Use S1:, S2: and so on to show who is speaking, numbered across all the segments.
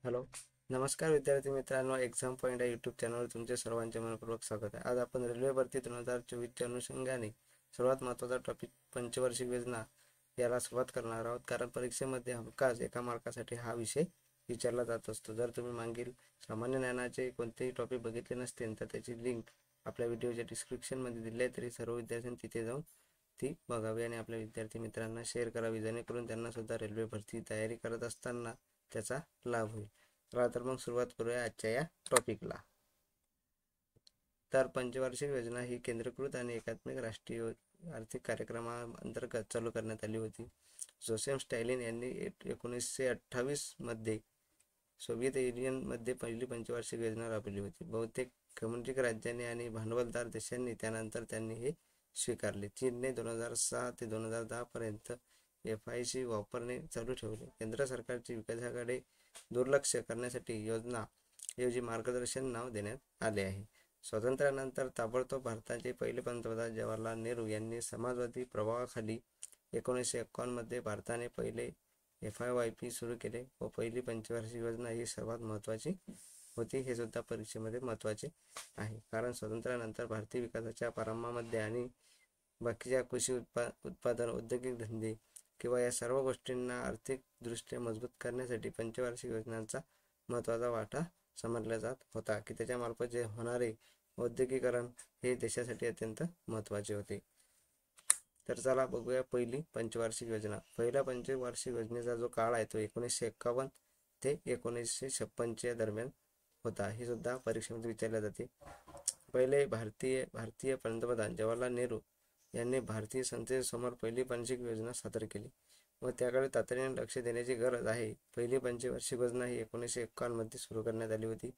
S1: Hello, नमस्कार विद्यार्थी मित्रांनो. एक्झाम पॉईंट या यूट्यूब चॅनलवर तुमचे सर्वांचे मनपूर्वक स्वागत आहे. आज आपण रेल्वे भरती 2024च्या अनुषंगाने सर्वात महत्त्वाचा टॉपिक पंचवार्षिक योजना याला सुरुवात करणार आहोत. कारण परीक्षेमध्ये हमखास एका मार्कासाठी हा विषय विचारला जात असतो. जर तुम्ही मागील सामान्य ज्ञानाचे कोणतेही टॉपिक बघितले नसतील तर त्याची लिंक आपल्या व्हिडिओच्या डिस्क्रिप्शनमध्ये दिली आहे. तरी सर्व विद्यार्थ्यांनी तिथे जाऊन ती बघावी आणि आपल्या विद्यार्थी मित्रांना शेअर करावी, जेणेकरून त्यांना सुद्धा रेल्वे भरती तयारी करत असताना त्याचा लाभ होईल. चला तर मग सुरुवात करूया आजच्या या टॉपिकला. तर पंचवार्षिक योजना ही केंद्रीकृत आणि एकात्मिक राष्ट्रीय आर्थिक कार्यक्रमाअंतर्गत चालू करण्यात आली होती. जोसेफ स्टॅलिन यांनी 1928 मध्ये सोव्हिएत युनियनमध्ये पहिली पंचवार्षिक योजना राबवली होती. बहुतेक कम्युनिस्ट राज्यांनी आणि भांडवलदार देशांनी त्यानंतर त्यांनी हे स्वीकारले. चीनने 2006 ते 2010 पर्यंत FIC वापरणे चालू ठेवले. केंद्र सरकारची विकासाकडे दुर्लक्ष करण्यासाठी योजना ऐवजी मार्गदर्शन नाव देण्यात आले आहे. स्वातंत्र्यानंतर ताबडतोब भारताचे पहिले पंतप्रधान जवाहरलाल नेहरू यांनी समाजवादी प्रभावाखाली 1951 मध्ये भारताने पहिले FIYP सुरू केले व पहिली पंचवार्षिक योजना ही सर्वात महत्त्वाची होती. हे सुद्धा परीक्षेमध्ये महत्त्वाचे आहे, कारण स्वातंत्र्यानंतर भारतीय विकासाच्या प्रारंभामध्ये आणि बाकीच्या कृषी उत्पादन, औद्योगिक धंदे किंवा या सर्व गोष्टींना आर्थिकदृष्ट्या मजबूत करण्यासाठी पंचवार्षिक योजनांचा महत्त्वाचा वाटा समजला जात होता, की त्याच्यामार्फत जे होणारे औद्योगिकरण हे देशासाठी अत्यंत महत्त्वाचे होते. तर चला बघूया पहिली पंचवार्षिक योजना. पहिल्या पंचवार्षिक योजनेचा जो काळ आहे तो 1951 ते 1956 दरम्यान होता. हे सुद्धा परीक्षेमध्ये विचारले जाते. पहिले भारतीय पंतप्रधान जवाहरलाल नेहरू यांनी भारतीय संसदेसमोर पहिली पंचवार्षिक योजना सादर केली व त्याकडे तातडीने लक्ष देण्याची गरज आहे. पहिली पंचवार्षिक योजना ही 1951 मध्ये सुरू करण्यात आली होती.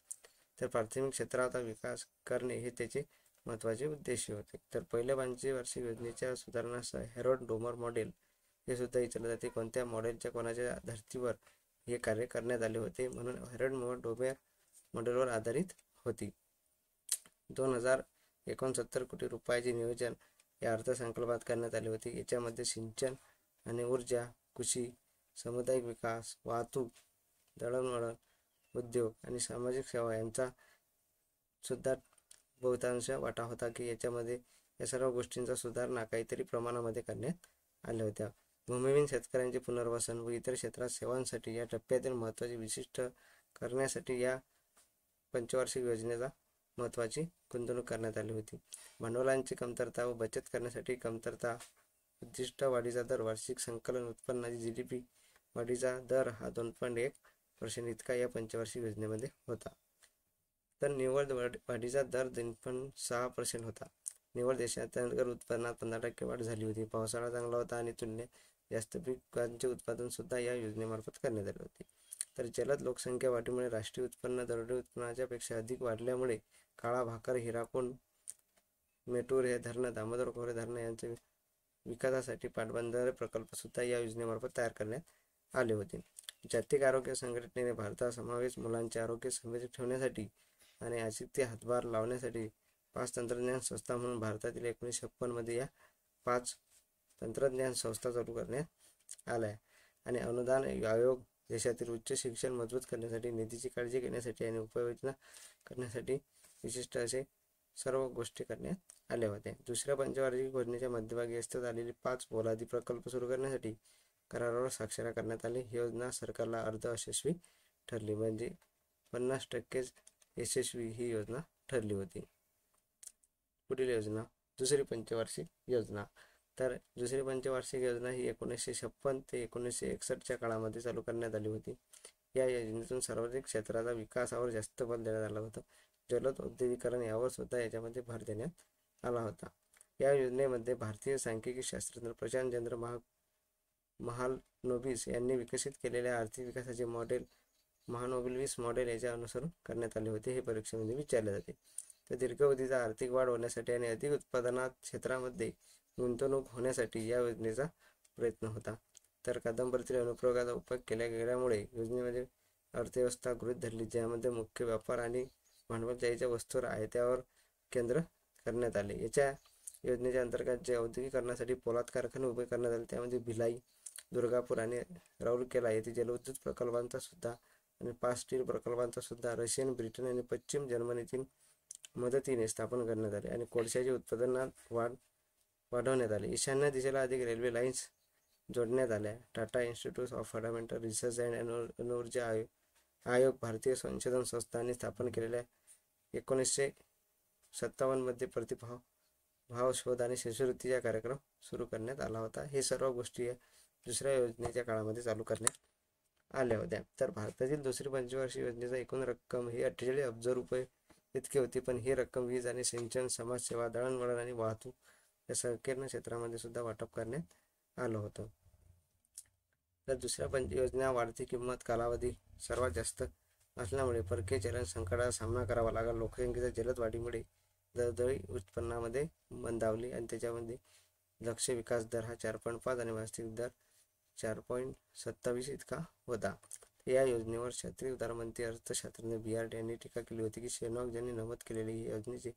S1: तर प्राथमिक क्षेत्राचा विकास करणे हे त्याचे महत्त्वाचे उद्देश होते. तर पहिल्या पंचवार्षिक योजनेच्या सुधारणासह हेरोल्ड डोमर मॉडेल हे सुद्धा विचारले जाते. कोणत्या मॉडेलच्या कोणाच्या धर्तीवर हे कार्य करण्यात आले होते, म्हणून हेरोल्ड डोमर मॉडेलवर आधारित होती. 2069 कोटी रुपयाचे नियोजन या अर्थसंकल्पात करण्यात आले होते. याच्यामध्ये सिंचन आणि ऊर्जा, कृषी, सामुदायिक विकास, वाहतूक, दळणवळण, उद्योग आणि सामाजिक सेवा यांचा सुद्धा बहुतांश वाटा होता, की याच्यामध्ये या सर्व गोष्टींचा सुधारणा काहीतरी प्रमाणामध्ये करण्यात आल्या होत्या. भूमिहीन शेतकऱ्यांचे पुनर्वसन व इतर क्षेत्रात सेवांसाठी या टप्प्यातील महत्त्वाचे विशिष्ट करण्यासाठी या पंचवार्षिक योजनेचा महत्त्वाची गुंतवणूक करण्यात आली होती. भांडवलाची कमतरता व बचत करण्यासाठी कमतरता उद्दिष्ट वाढीचा दर, वार्षिक संकलन उत्पन्नाची GDP वाढीचा दर हा 2.1% इतका या पंचवार्षिक योजनेमध्ये होता. तर निव्वळ वाढीचा दर 3.6% होता. निव्वळ देशाच्या अंतर्गत उत्पन्नात 15% वाढ झाली होती. पावसाळा चांगला होता आणि तुलनेत जास्त पिकांचे उत्पादन सुद्धा या योजनेमार्फत करण्यात आले होते. तर जलद लोकसंख्या वाढीमुळे राष्ट्रीय उत्पन्न दरडोई उत्पन्नाच्या पेक्षा अधिक वाढल्यामुळे काळा भाकर, हिराकुंड, मेटूर हे धरणं, दामोदर खोरे धरणं यांच्या विकासासाठी पाटबंधारे प्रकल्प सुद्धा या योजनेमार्फत तयार करण्यात आले होते. जागतिक आरोग्य संघटनेने भारतासमावेश मुलांचे आरोग्य संरक्षित ठेवण्यासाठी आणि अशिक्षित हातभार लावण्यासाठी 5 तंत्रज्ञान संस्था म्हणून भारतातील 1956 मध्ये या 5 तंत्रज्ञान संस्था चालू करण्यात आल्या आणि अनुदान आयोग देशातील उच्च शिक्षण मजबूत करण्यासाठी, निधीची काळजी घेण्यासाठी आणि उपाययोजना करण्यासाठी विशिष्ट असे सर्व गोष्टी करण्यात आल्या होत्या. दुसऱ्या पंचवार्षिक योजनेच्या मध्यभागी असतात आलेली 5 पोलादी प्रकल्प सुरू करण्यासाठी करारावर स्वाक्षऱ्या करण्यात आले. ही योजना सरकारला अर्ध यशस्वी ठरली, म्हणजे 50% यशस्वी ही योजना ठरली होती. पुढील योजना दुसरी पंचवार्षिक योजना. तर दुसरी पंचवार्षिक योजना ही 1956 ते 1961च्या काळामध्ये चालू करण्यात आली होती. या योजनेतून सार्वजनिक क्षेत्राचा विकासावर जास्त बल देण्यात आला होता. जलद औद्योगिकरण यावर सुद्धा याच्यामध्ये भर देण्यात आला होता. या योजनेमध्ये भारतीय सांख्यिकी शास्त्रज्ञ प्रशांतचंद्र महालनोबिस यांनी विकसित केलेल्या आर्थिक विकासाचे मॉडेल महालनोबिस मॉडेल याच्या अनुसरण करण्यात आले होते. हे परीक्षेमध्ये विचारले जाते. तर दीर्घावधीचा आर्थिक वाढ होण्यासाठी आणि अधिक उत्पादनात क्षेत्रामध्ये गुंतवणूक होण्यासाठी या योजनेचा प्रयत्न होता. तर कादंबरीतील अनुप्रयोगाचा उपयोग केल्या गेल्यामुळे योजनेमध्ये अर्थव्यवस्था गृहीत धरली, ज्यामध्ये मुख्य व्यापार आणि भांडवलशाहीच्या वस्तूवर आयातीवर केंद्र करण्यात आले. याच्या योजनेच्या अंतर्गत जे औद्योगिकरणासाठी पोलाद कारखाने उभे करण्यात आले, त्यामध्ये भिलाई, दुर्गापूर आणि राऊरकेला येथे जलविद्युत प्रकल्पांचा सुद्धा आणि 5 स्टील प्रकल्पांचा सुद्धा रशियन, ब्रिटन आणि पश्चिम जर्मनीतील मदतीने स्थापन करण्यात आले आणि कोळशाच्या उत्पादनात वाढवण्यात आले. ईशान्य दिशेला अधिक रेल्वे लाईन्स जोडण्यात आल्या. Tata institute of fundamental research and अणुऊर्जा आयोग भारतीय संशोधन संस्थांनी स्थापन केलेल्या 1957 मध्ये भाव शोध आणि शिष्यवृत्तीचा कार्यक्रम सुरू करण्यात आला होता. हे सर्व गोष्टी दुसऱ्या योजनेच्या काळामध्ये चालू करण्यात आल्या होत्या. तर भारतातील दुसरी पंचवार्षिक योजनेचा एकूण रक्कम ही 48 अब्ज रुपये इतकी होती, पण ही रक्कम वीज आणि सिंचन, समाजसेवा, दळणवळण आणि वाहतूक या संकीर्ण क्षेत्रामध्ये सुद्धा वाटप करण्यात आलं होतं. तर दुसऱ्या योजना वाढती किंमत कालावधी सर्वात जास्त असल्यामुळे परकीय चलन संकटाचा सामना करावा लागला. लोकसंख्येच्या जलद वाढीमुळे दरडोई उत्पन्नामध्ये मंदावली आणि त्याच्यामध्ये लक्ष्य विकास दर हा 4.5 आणि वास्तविक दर 4.27 इतका होता. या योजनेवर क्षेत्रीय उदारमंत्री अर्थशास्त्रज्ञ BRD यांनी टीका केली होती की शेनॉग यांनी नमूद केलेली ही योजनेचे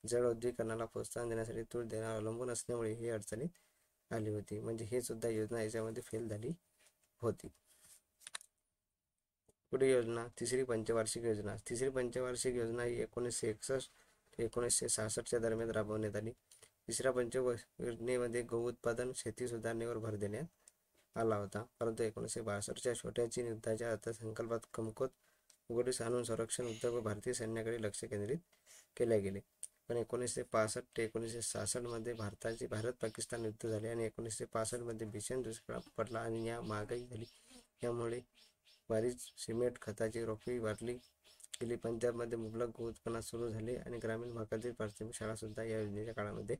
S1: जड औद्योगिकरणाला प्रोत्साहन देण्यासाठी तूट देण्यावर अवलंबून असल्यामुळे ही अडचणीत आली होती. म्हणजे हे सुद्धा योजना याच्यामध्ये फेल झाली होती. पुढे योजना तिसरी पंचवार्षिक योजना. तिसरी पंचवार्षिक योजना ही 1961 ते 1966च्या दरम्यान राबवण्यात आली. तिसऱ्या योजनेमध्ये गहू उत्पादन, शेती सुधारणेवर भर देण्यात आला होता. परंतु 1962च्या छोट्या चीन युद्धाच्या अर्थसंकल्पात कमकुवत उघडीस आणून संरक्षण उद्योग व भारतीय सैन्याकडे लक्ष केंद्रित केले गेले. पण 1965 ते 1966 मध्ये भारत-पाकिस्तान युद्ध झाले आणि 1965 मध्ये भीषण दुष्काळ पडला आणि महागाई झाली. यामुळे बरीच सिमेंट खताची रोखी वाढली गेली. पंजाबमध्ये मुबलक गहू उत्पन्न सुरू झाले आणि ग्रामीण भागातील प्राथमिक शाळा सुद्धा या योजनेच्या काळामध्ये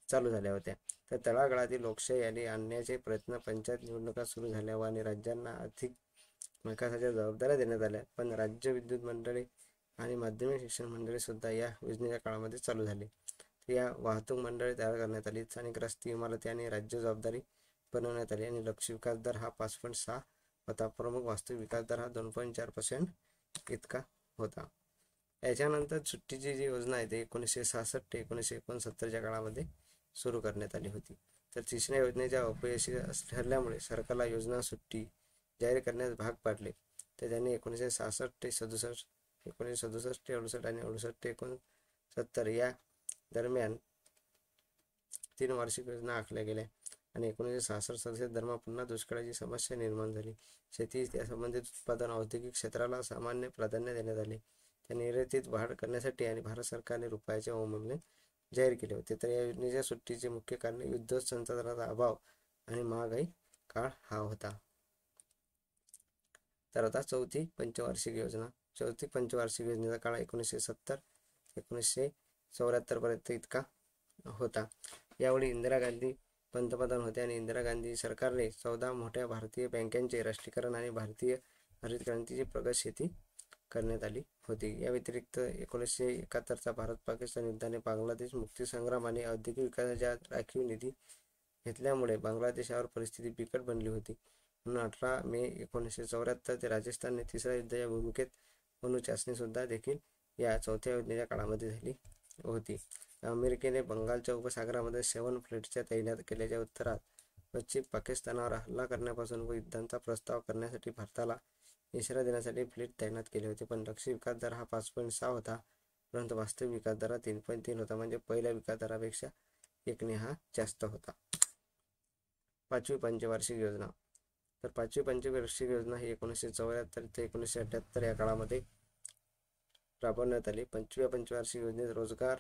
S1: चालू झाल्या होत्या. तर तळागाळातील लोकशाही आणि आणण्याचे प्रयत्न पंचायत निवडणुका सुरू झाल्या आणि राज्यांना आर्थिक विकासाच्या जबाबदाऱ्या देण्यात आल्या. पण राज्य विद्युत मंडळे आणि माध्यमिक शिक्षण मंडळे सुद्धा या योजनेच्या काळामध्ये चालू झाले. या वाहतूक मंडळे तयार करण्यात आली. स्थानिक रस्ते, इमारती आणि राज्य जबाबदारी बनवण्यात आली आणि लक्ष्य विकास दर हा 5.6 होता. प्रमुख वास्तविक विकास दर हा 2.4% इतका होता. याच्यानंतर सुट्टीची जी योजना आहे ते 1966 ते 1969च्या काळामध्ये सुरू करण्यात आली होती. तर तिसऱ्या योजनेच्या अपयशी ठरल्यामुळे सरकारला योजना सुट्टी जाहीर करण्यास भाग पाडले. तर त्यांनी 1966 ते 67, 1967 ते 68 आणि 68 ते 69 या दरम्यान 3 वार्षिक योजना आखल्या गेल्या आणि 1966 दरम्यान पुन्हा दुष्काळाची समस्या निर्माण झाली. शेती त्या संबंधित उत्पादन औद्योगिक क्षेत्राला सामान्य प्राधान्य देण्यात आले. त्या निर्यातीत वाढ करण्यासाठी आणि भारत सरकारने रुपयाचे अवमूल्यन जाहीर केले होते. तर या योजनेच्या सुट्टीचे मुख्य कारण युद्ध, संसाधनाचा अभाव आणि महागाई काळ हा होता. तर आता चौथी पंचवार्षिक योजना. चौथी पंचवार्षिक योजनेचा काळ 1970 ते 1974 पर्यंत इतका होता. यावेळी इंदिरा गांधी पंतप्रधान होते आणि इंदिरा गांधी सरकारने 14 मोठ्या भारतीय बँकांचे राष्ट्रीयकरण आणि भारतीय हरित क्रांतीची प्रगत शेती करण्यात आली होती. या व्यतिरिक्त 1971चा भारत-पाकिस्तान युद्धाने बांगलादेश मुक्तीसंग्राम आणि औद्योगिक विकासाच्या राखीव निधी घेतल्यामुळे बांगलादेशावर परिस्थिती बिकट बनली होती. म्हणून 18 मे 1974 ते राजस्थानने तिसऱ्या युद्धाच्या भूमिकेत अणु चाचणी सुद्धा देखील या चौथ्या योजनेच्या काळामध्ये झाली होती. अमेरिकेने बंगालच्या उपसागरामध्ये 7 फ्लीटच्या तैनात केल्याच्या उत्तरात पश्चिम पाकिस्तानावर हल्ला करण्यापासून व युद्धांचा प्रस्ताव करण्यासाठी भारताला इशारा देण्यासाठी फ्लीट तैनात केले होते. पण लक्ष्य विकास दर हा 5.6 होता, परंतु वास्तविक विकास दर 3.3 होता. म्हणजे पहिल्या विकास दरापेक्षा 1 हा जास्त होता. पाचवी पंचवार्षिक योजना. तर पाचवी पंचवार्षिक योजना ही 1974 ते 1978 या काळामध्ये राबवण्यात आली. पंचव्या पंचवार्षिक योजनेत रोजगार,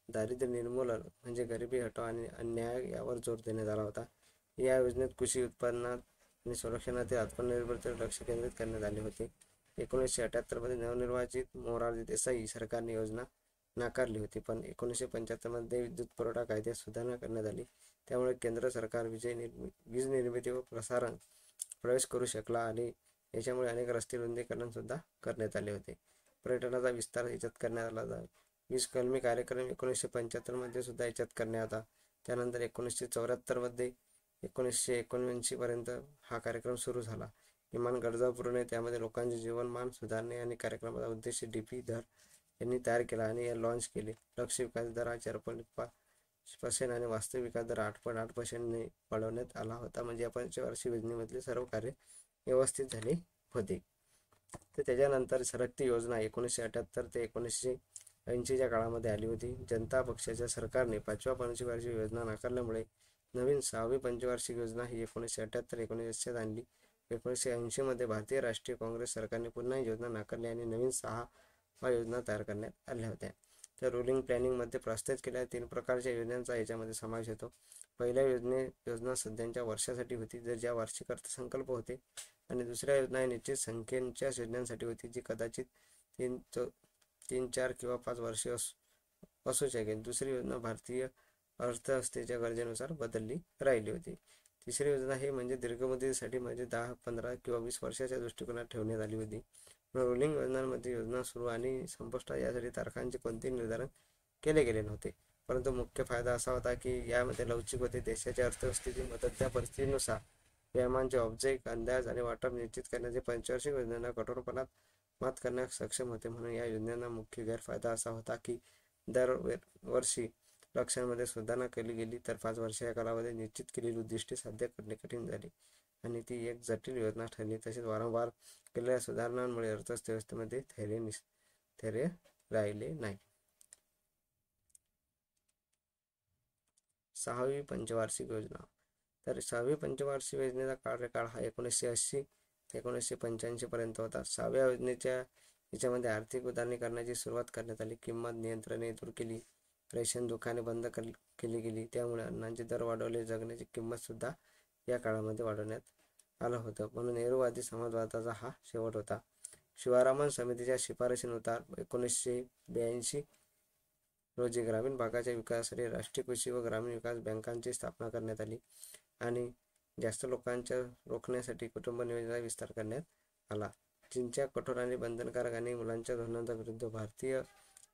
S1: दारिद्र्य निर्मूलन म्हणजे गरिबी हटाव आणि अन्याय यावर जोर देण्यात आला होता. या योजनेत कृषी उत्पादनात आणि संरक्षणातील आत्मनिर्भरतेवर लक्ष केंद्रित करण्यात आले होते. 1978 मध्ये नवनिर्वाचित मोरारजी देसाई सरकारने योजना नाकारली होती. पण 1975 मध्ये विद्युत पुरवठा कायद्यात सुधारणा करण्यात आली. त्यामुळे केंद्र सरकार वीज निर्मिती व प्रसारण प्रवेश करू शकला आणि याच्यामुळे अनेक रस्ते रुंदीकरण सुद्धा करण्यात आले होते. पर्यटनाचा विस्तार याच्यात करण्यात आला. वीज कलमी कार्यक्रम 1975 मध्ये सुद्धा याच्यात करण्यात आला. त्यानंतर 1974 मध्ये 1979 पर्यंत हा कार्यक्रम सुरू झाला. किमान गरजा पुरवणे, त्यामध्ये लोकांचे जीवनमान सुधारणे आणि कार्यक्रमाचा उद्देश DP धर यांनी तयार केला आणि लॉन्च केले. लक्ष्य विकास दर हा 4.5% आणि वास्तविक विकास दर 8.8% वाढवण्यात आला होता. म्हणजे या पंचवार्षिक योजनेमधले सर्व कार्य व्यवस्थित झाले होते. तर त्याच्यानंतर सरकती योजना 1978 ते 1980च्या काळामध्ये आली होती. जनता पक्षाच्या सरकारने 5व्या पंचवार्षिक योजना नाकारल्यामुळे नवीन 6वी पंचवार्षिक योजना ही 1978-1980 आणली. 1980मध्ये भारतीय राष्ट्रीय काँग्रेस सरकारने पुन्हा ही योजना नाकारली आणि नवीन 6 योजना तयार करण्यात आल्या होत्या. तर रुलिंग प्लॅनिंगमध्ये प्रस्तावित केलेल्या 3 प्रकारच्या योजनांचा याच्यामध्ये समावेश होतो. पहिल्या योजना सध्याच्या वर्षासाठी होती, जर ज्या वार्षिक अर्थसंकल्प होते, आणि दुसऱ्या योजना ही निश्चित संख्येच्या योजनांसाठी होती, जी कदाचित 3, 4 किंवा 5 वर्षे असू शकेल. दुसरी योजना भारतीय अर्थव्यवस्थेच्या गरजेनुसार बदलली राहिली होती. तिसरी योजना ही म्हणजे दीर्घमुदतीसाठी म्हणजे 10, 15 किंवा 20 वर्षाच्या दृष्टिकोनात ठेवण्यात आली होती. रोलिंग योजनांमध्ये योजना सुरू आणि संपुष्टात यासाठी तारखांचे कोणतेही निर्धारण केले गेले नव्हते, परंतु मुख्य फायदा असा होता की यामध्ये लवचिक होते. देशाच्या अर्थव्यवस्थेची बदलत्या परिस्थितीनुसार व्यायामांचे ऑब्जेक्ट, अंदाज आणि वाटप निश्चित करण्याचे पंचवार्षिक योजनांना कठोरपणात मात करण्यास सक्षम होते. म्हणून या योजनांना मुख्य गैरफायदा असा होता की दरवर्षी लक्ष्यांमध्ये सुधारणा केली गेली, तर 5 वर्षाच्या कालावधीत निश्चित केलेली उद्दिष्टे साध्य करणे कठीण झाले आणि ती एक जटिल योजना ठरली. तसेच वारंवार केलेल्या सुधारणांमुळे अर्थव्यवस्थेमध्ये स्थैर्य राहिले नाही. 6वी पंचवार्षिक योजना. तर 6वी पंचवार्षिक योजनेचा कार्यकाळ हा 1980 ते 1985 पर्यंत होता. 6व्या याच्यामध्ये आर्थिक उदारीकरणाची सुरुवात करण्यात आली. किंमत नियंत्रणे दूर केली, रेशन दुकाने बंद केली गेली, त्यामुळे अन्नाचे दर वाढवले, जगण्याची किंमत सुद्धा या काळामध्ये वाढवण्यात आलं होतं. म्हणून नेहरूवादी समाजवादाचा हा शेवट होता. शिवारामन समितीच्या शिफारशीनुसार 1982 रोजी ग्रामीण भागाच्या विकासासाठी राष्ट्रीय कृषी व ग्रामीण विकास बँकांची स्थापना करण्यात आली आणि जास्त लोकांच्या रोखण्यासाठी कुटुंब नियोजनाचा विस्तार करण्यात आला. चीनच्या कठोर आणि बंधनकारक आणि मुलांच्या धोरणांच्या विरुद्ध भारतीय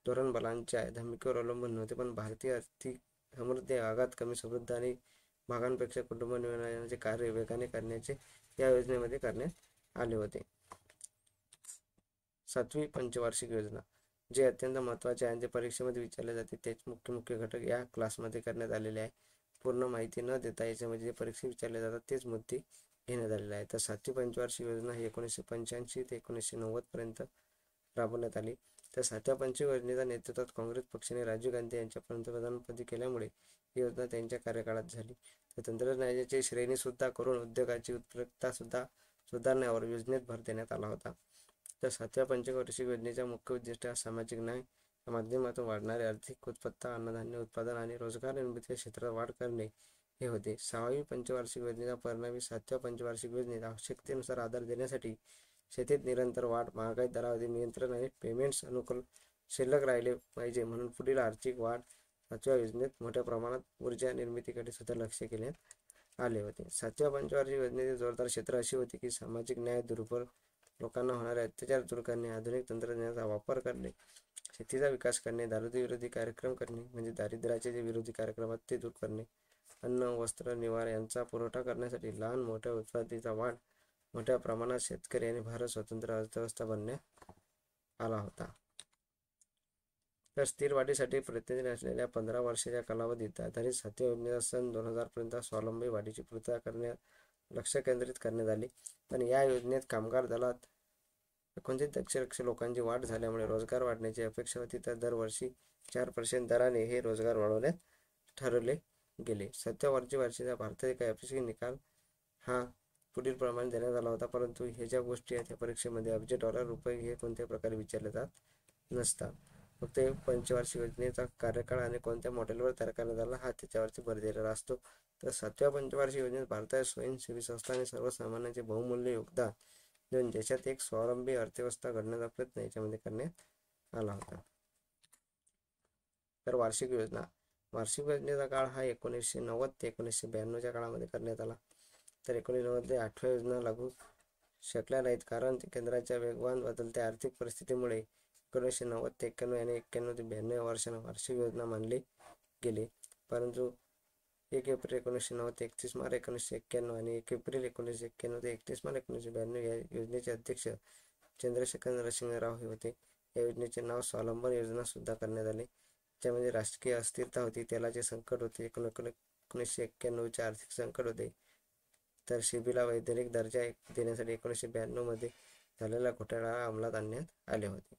S1: धोरण बलांच्या धमकीवर अवलंबून नव्हते, पण भारतीय आर्थिक समृद्धी आघात कमी समृद्ध आणि भागांपेक्षा कुटुंब नियोजनाचे कार्य वेगाने करण्याचे या योजनेमध्ये करण्यात आले होते. 7वी पंचवार्षिक योजना, जे अत्यंत महत्त्वाचे आहे आणि ते परीक्षेमध्ये विचारले जाते, त्याचे मुख्य घटक या क्लासमध्ये करण्यात आलेले आहे. पूर्ण माहिती न देता याच्यामध्ये जे परीक्षेत विचारले जातात तेच मुद्दे घेण्यात आलेले आहे. तर 7वी पंचवार्षिक योजना ही 1985 ते 1990 पर्यंत राबवण्यात आली. तर 7व्या पंचवार्षिक योजनेचा नेतृत्व काँग्रेस पक्षाने राजीव गांधी यांच्या पंतप्रधानपदी केल्यामुळे ही योजना त्यांच्या कार्यकाळात झाली. तर तंत्रज्ञानाची श्रेणी सुद्धा करून उद्योगाची उत्पादकता सुद्धा सुधारण्यावर योजनेत भर देण्यात आला होता. तर 7व्या पंचवार्षिक योजनेचा मुख्य उद्दिष्ट सामाजिक न्याय या माध्यमातून वाढणारे आर्थिक उत्पत्ता, अन्नधान्य उत्पादन आणि रोजगार निर्मितीच्या क्षेत्रात वाढ करणे हे होते. 6वी पंचवार्षिक योजनेचा परिणामी 7व्या पंचवार्षिक योजनेत आवश्यकतेनुसार आधार देण्यासाठी शेतीत निरंतर वाढ, महागाई दरावरील नियंत्रण आणि पेमेंट्स अनुकूल शिल्लक राहिले पाहिजे, म्हणून पुढील आर्थिक वाढ 7व्या योजनेत मोठ्या प्रमाणात ऊर्जा निर्मितीकडे सुद्धा लक्ष केल्यात आले होते. 7व्या पंचवार्षिक योजनेचे जोरदार क्षेत्र अशी होती की सामाजिक न्याय, दुर्बल लोकांना होणारे अत्याचार दूर करणे, आधुनिक तंत्रज्ञानाचा वापर करणे, शेतीचा विकास करणे, दारिद्र्य विरोधी कार्यक्रम करणे म्हणजे दारिद्र्याचे जे विरोधी कार्यक्रम आहेत ते दूर करणे, अन्न, वस्त्र, निवारा यांचा पुरवठा करण्यासाठी लहान मोठ्या उत्पादनाचा वाढ, मोठ्या प्रमाणात शेतकरी आणि भारत स्वतंत्र अर्थव्यवस्था बनण्यात आला होता. तर स्थिर वाढीसाठी प्रयत्नशील असलेल्या 15 वर्षाच्या कालावधीत आधारित 7व्या योजनेचा सन 2000 पर्यंत स्वावलंबी वाढीची पूर्तता करण्यात लक्ष केंद्रित करण्यात आले. पण या योजनेत कामगार दलात 29 दशलक्ष लोकांची वाढ झाल्यामुळे रोजगार वाढण्याची अपेक्षा होती. तर दरवर्षी 4% दराने हे रोजगार वाढवण्यात ठरवले गेले. 7व्या वर्षाचा भारतातील काही अपेक्षित निकाल हा पुढील प्रमाणे देण्यात आला होता, परंतु हे ज्या गोष्टी आहेत त्या परीक्षेमध्ये अब्ज डॉलर, रुपये हे कोणत्याही प्रकारे विचारले जात नसतात. फक्त पंचवार्षिक योजनेचा कार्यकाळ आणि कोणत्या मॉडेलवर तयार करण्यात आला हा त्याच्यावरती भर दिलेला असतो. तर 7व्या पंचवार्षिक योजनेत भारताच्या स्वयंसेवी संस्था आणि सर्वसामान्यांचे बहुमूल्य योगदान देऊन देशात एक स्वावलंबी अर्थव्यवस्था घडण्याचा प्रयत्न याच्यामध्ये करण्यात आला होता. तर वार्षिक योजनेचा काळ हा 1990 ते 1992च्या काळामध्ये करण्यात आला. तर 1990 8व्या योजना लागू शकल्या नाहीत, कारण केंद्राच्या वेगवान बदलत्या आर्थिक परिस्थितीमुळे 1990 ते 91 आणि 91 ते 92 या वर्षांना वार्षिक योजना मानले गेले. परंतु 1 एप्रिल 1990 ते 31 मार्च 1991 आणि 1 एप्रिल 1991 ते 31 मार्च 1992 या योजनेचे अध्यक्ष चंद्रशेखर नरसिंह राव हे होते. या योजनेचे नाव स्वावलंबन योजना सुद्धा करण्यात आले. ज्यामध्ये राजकीय अस्थिरता होती, तेलाचे संकट होते, 1991चे आर्थिक संकट होते. तर शेतीला वैधानिक दर्जा देण्यासाठी 1992 मध्ये झालेल्या घोटाळ्याला अंमलात आणण्यात आले होते.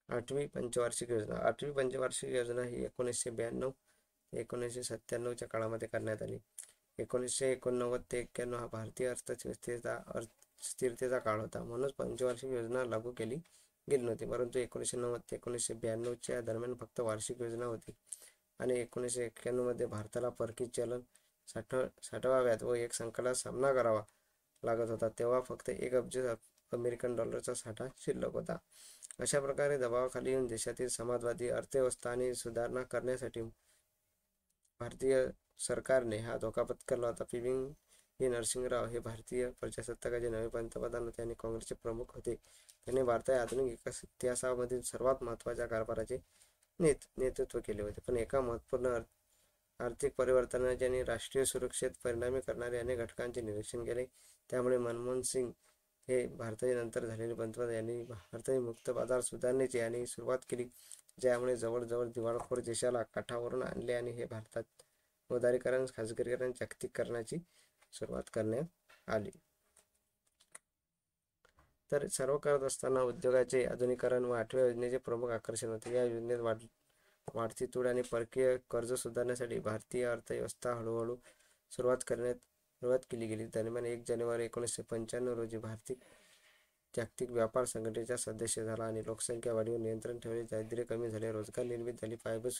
S1: 8वी पंचवार्षिक योजना. 8वी पंचवार्षिक योजना ही 1992 ते 1997च्या काळामध्ये करण्यात आली. 1989 ते 91 हा भारतीय अर्थव्यवस्थेचा स्थिरतेचा काळ होता, म्हणूनच पंचवार्षिक योजना लागू केली गेली नव्हती. परंतु 1990 ते 1992च्या दरम्यान फक्त वार्षिक योजना होती आणि 1991 मध्ये भारताला परकीय चलन साठवाव्यात व एक संकटाचा सामना करावा लागत होता, तेव्हा फक्त 1 अब्ज अमेरिकन डॉलरचा साठा शिल्लक होता. अशा प्रकारे दबावाखाली येऊन देशातील समाजवादी अर्थव्यवस्था आणि सुधारणा करण्यासाठी भारतीय सरकारने हा धोका पत्करला होता. पी.व्ही. नरसिंहराव हे भारतीय प्रजासत्ताकाचे नवे पंतप्रधान होते आणि काँग्रेसचे प्रमुख होते. त्यांनी भारताच्या आधुनिक इतिहासामधील सर्वात महत्त्वाच्या कारभाराचे नेतृत्व केले होते. पण एका महत्त्वपूर्ण आर्थिक परिवर्तनाचे आणि राष्ट्रीय सुरक्षेत परिणामी करणारे अनेक घटकांचे निरीक्षण केले. त्यामुळे मनमोहन सिंग हे भारताचे नंतर झालेले पंतप्रधान यांनी भारताचे मुक्त बाजार सुधारणेची आणि सुरुवात केली, ज्यामुळे जवळजवळ दिवाळखोर देशाला काठावरून आणले आणि हे भारतात उदारीकरण, खाजगीकरण, जागतिकीकरणाची सुरुवात करण्यात आली. तर सर्व करत असताना उद्योगाचे आधुनिकीकरण व 8व्या योजनेचे प्रमुख आकर्षण होते. या योजनेत वाढती तूट आणि परकीय कर्ज सुधारण्यासाठी भारतीय अर्थव्यवस्था हळूहळू सुरुवात केली गेली. दरम्यान 1 जानेवारी 1995 रोजी भारत जागतिक व्यापार संघटनेचा सदस्य झाला आणि लोकसंख्या वाढीवर नियंत्रण ठेवले, दारिद्र्य कमी झाले, रोजगार निर्मिती झाली, पायाभूत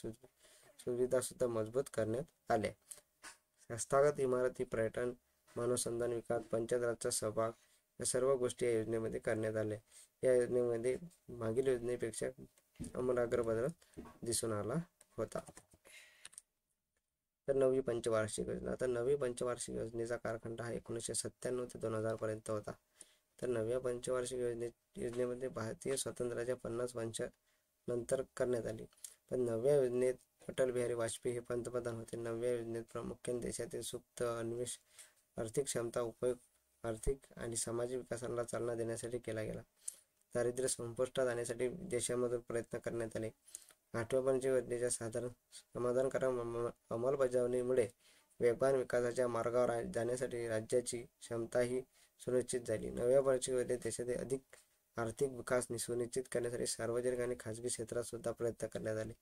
S1: सुविधा सुद्धा मजबूत करण्यात आल्या. संस्थागत इमारती, पर्यटन, मानवसंसाधन विकास, पंचायत राजचा सहभाग या सर्व गोष्टी या योजनेमध्ये करण्यात आल्या. या योजनेमध्ये मागील योजनेपेक्षा आमूलाग्र बदल दिसून आला होता. तर 9वी पंचवार्षिक योजना. तर 9वी पंचवार्षिक योजनेचा कालखंड हा 1997 ते 2000 पर्यंत होता. तर 9व्या पंचवार्षिक योजनेमध्ये भारतीय स्वातंत्र्याच्या 50 वर्षानंतर करण्यात आली. पण 9व्या योजनेत अटल बिहारी वाजपेयी हे पंतप्रधान होते. 9व्या योजनेत प्रामुख्याने देशातील सुप्त अन्वेष आर्थिक क्षमता उपयोग आर्थिक आणि सामाजिक विकासाला चालना देण्यासाठी केला गेला. दारिद्र्य संपुष्टात आणण्यासाठी देशामधून प्रयत्न करण्यात आले. 8व्या पंचवार्षिक योजनेच्या समाधानकारक अंमलबजावणीमुळे वेगवान विकासाच्या मार्गावर जाण्यासाठी राज्याची क्षमताही सुनिश्चित झाली. 9व्या पंचवार्षिक योजनेत देशातील अधिक आर्थिक विकास सुनिश्चित करण्यासाठी सार्वजनिक आणि खाजगी क्षेत्रात सुद्धा प्रयत्न करण्यात आले.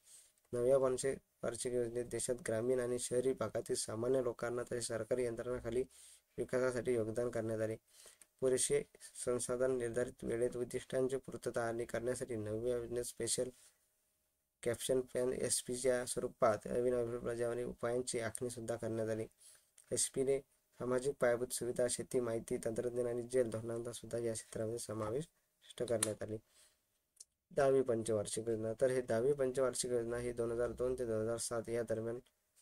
S1: 9व्या पंचवार्षिक योजनेत देशात ग्रामीण आणि शहरी भागातील सामान्य लोकांना तसेच सरकारी यंत्रणांखाली विकासासाठी योगदान करण्यात आले. पुरेसे संसाधन, निर्धारित वेळेत उद्दिष्टांची पूर्तता करण्यासाठी 9व्या योजनेत स्पेशल कॅप्शन प्लॅन एसपीच्या स्वरूपात नवीन अंमलबजावणी उपायांची आखणी सुद्धा करण्यात आली. एसपीने सामाजिक पायाभूत सुविधा, शेती, माहिती तंत्रज्ञान आणि जल धोरणांचा सुद्धा या क्षेत्रामध्ये समावेश करण्यात आले. 10वी पंचवार्षिक योजना. तर हे 10वी पंचवार्षिक योजना ही 2002 ते 2007 या दरम्यान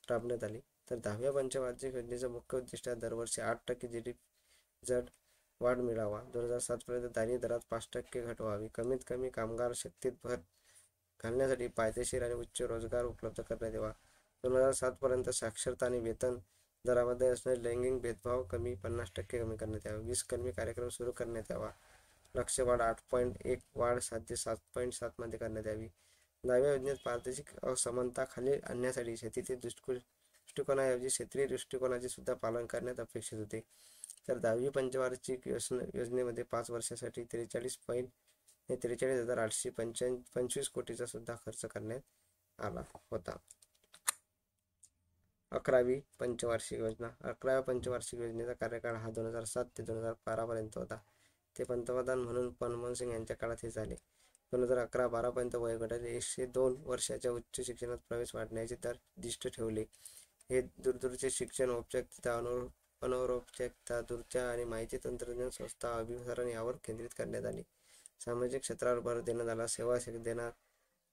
S1: राबवण्यात आली. तर 10व्या पंचवार्षिक योजनेचं मुख्य उद्दिष्ट दरवर्षी 8% GDP जड वाढ मिळावा. 2007 पर्यंत दारिद्र्य दरात 5% घट व्हावी. कमीत कमी कामगार शक्तीत भर घालण्यासाठी पायदेशीर आणि उच्च रोजगार उपलब्ध करण्यात यावा. 2007 पर्यंत साक्षरता आणि वेतन दरामध्ये असणारे लैंगिक भेदभाव 50% कमी करण्यात यावा. 20 कलमी कार्यक्रम सुरू करण्यात यावा. लक्ष्य वाढ 8.1 वाढ साध्य 7.7 मध्ये करण्यात यावी. 10व्या योजनेत प्रादेशिक असमानता खाली आणण्यासाठी शेतीतील दृष्टिकोनाऐवजी क्षेत्रीय दृष्टिकोनाचे सुद्धा पालन करण्यात अपेक्षित होते. तर 10वी पंचवार्षिक योजनेमध्ये 5 वर्षासाठी 43,825 कोटीचा सुद्धा खर्च करण्यात आला होता. 11वी पंचवार्षिक योजना. 11व्या पंचवार्षिक योजनेचा कार्यकाळ हा 2007 ते 2012 पर्यंत होता. ते पंतप्रधान म्हणून मनमोहन सिंग यांच्या काळात हे झाले. 2011-12 पर्यंत वयोगटातील 102 वर्षाच्या उच्च शिक्षणात प्रवेश वाढवण्याचे दर उद्दिष्ट ठेवले. हे दूरदूरचे शिक्षण, औपचारिकता, अनौपचारिकता, दूरच्या आणि माहिती तंत्रज्ञान संस्था अभिसरण यावर केंद्रित करण्यात आले. सामाजिक क्षेत्रावर भर देण्यात आला, सेवा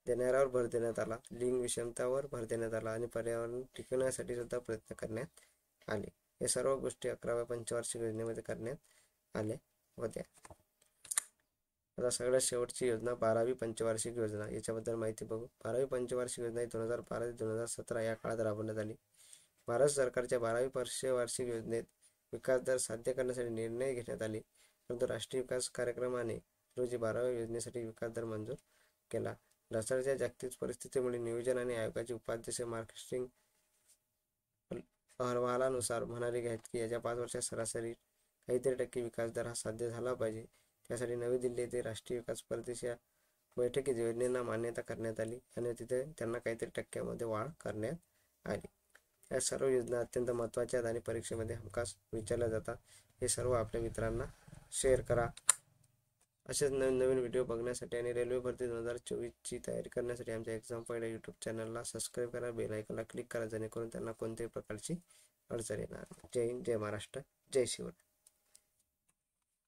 S1: देणाऱ्यावर भर देण्यात आला, लिंग विषमतावर भर देण्यात आला आणि पर्यावरण टिकवण्यासाठी सुद्धा प्रयत्न करण्यात आले. हे सर्व गोष्टी 11व्या पंचवार्षिक योजनेमध्ये करण्यात आल्या होत्या. आता सगळ्यात शेवटची योजना 12वी पंचवार्षिक योजना. याच्याबद्दल माहिती बघू. 12वी पंचवार्षिक योजना ही 2012 ते 2017 या काळात राबवण्यात आली. भारत सरकारच्या 12वी पंचवार्षिक योजनेत विकास दर साध्य करण्यासाठी निर्णय घेण्यात आले, परंतु राष्ट्रीय विकास कार्यक्रमाने रोजी 12व्या योजनेसाठी विकास दर मंजूर केला. ढासळत्या जागतिक परिस्थितीमुळे नियोजन आणि आयोगाचे उपाध्यक्ष मार्कस्टिंग अहवालानुसार म्हणाले आहेत की येत्या 5 वर्षात सरासरी काहीतरी टक्के विकास दर हा साध्य झाला पाहिजे. त्यासाठी नवी दिल्ली येथे राष्ट्रीय विकास स्पर्धेच्या बैठकीत योजनेला मान्यता करण्यात आली आणि तिथे त्यांना काहीतरी टक्क्यामध्ये वाढ करण्यात आली. या सर्व योजना अत्यंत महत्त्वाच्या आहेत आणि परीक्षेमध्ये हमखास विचारल्या जातात. हे सर्व आपल्या मित्रांना शेअर करा. असेच नवीन नवीन व्हिडिओ बघण्यासाठी आणि रेल्वे भरती 2024ची तयारी करण्यासाठी आमच्या एक्झाम पॉईंट यूट्यूब चॅनलला सबस्क्राईब करा, बेल आयकॉनला क्लिक करा, जेणेकरून त्यांना कोणत्याही प्रकारची अडचण येणार नाही. जय हिंद, जय महाराष्ट्र, जय शिवराय.